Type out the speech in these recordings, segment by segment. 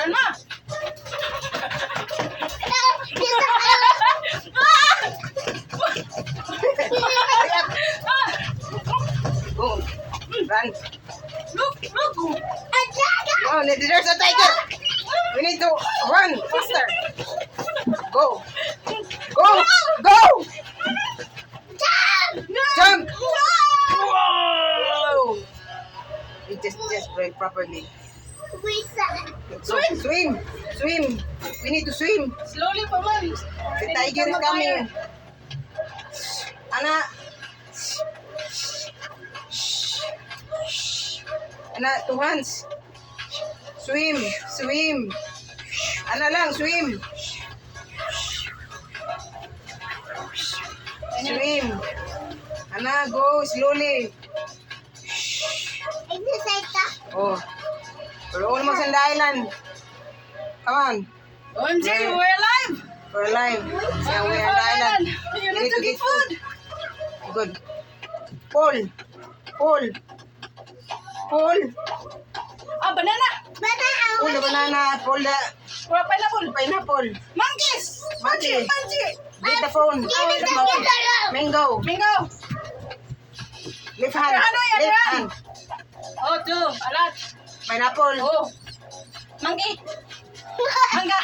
na. Go. Run. Look. Oh, there's a tiger. We need to run faster. Go. Go. Jump. Whoa. You just break properly. So, swim. We need to swim. Slowly pa man. The tiger is coming. Ana. Ana, 2 hands. Swim. Ana lang, swim. Swim. Ana, go slowly. Oh. We're almost on the island. Come on. OMG, we're alive. We're alive. Yeah, we're on the island. You need to get food. Good. Pull. Ah, banana. Pull the banana. Pull the pineapple. Monkeys. Monkey. Monkey. Get the phone. Mango. Left hand. Ano yan, Left yan? hand. Oh, 2. Alat. Pineapple. Oh. Monkey. Mangga.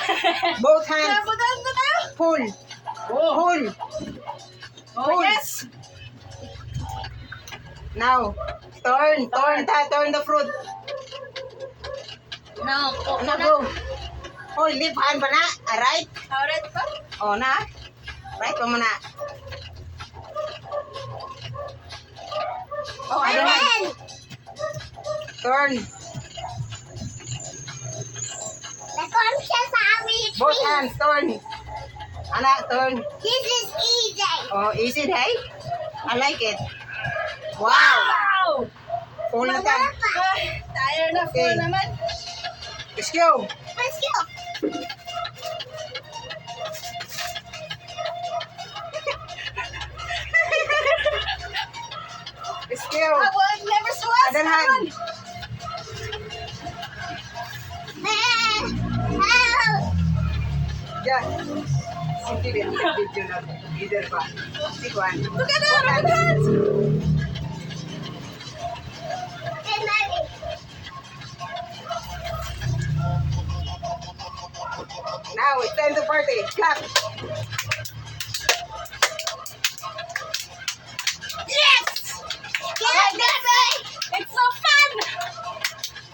Both hands. Budan na tayo. Pull. Oh, Pull. yes. Now, turn the fruit. No. Now go. Oh, left hand ba na? Right? Alright pa. Oh, na? Right pa mo na? Oh, ano na? Turn. Both hands, turn. Anak, turn. This is easy. Oh, easy, hey? I like it. Wow! Wow. Full na ta. Ay, tired na. Full Okay. naman. Let's go. Let's go. Let's go. I would never swim. Adan hand. Yeah. Sige din, video na. Leader pa. Sikuan. Look at that. Now it's time to party. Clap. Yes. It's so fun.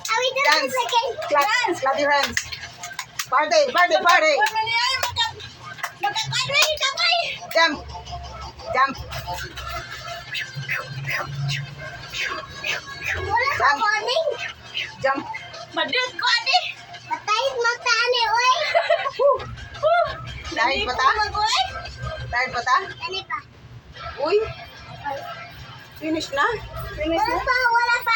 Are we doing Dance. this again? Clap. Dance. Clap your hands. Party. Wala niya. Magkakadway ka ba? Jump. Wala ka morning. Jump. Madrid ko, ate. Patayit magtani, oy. Dahil pa ta? Dahil pa ta? Ano pa? Uy. Finish na. Wala pa.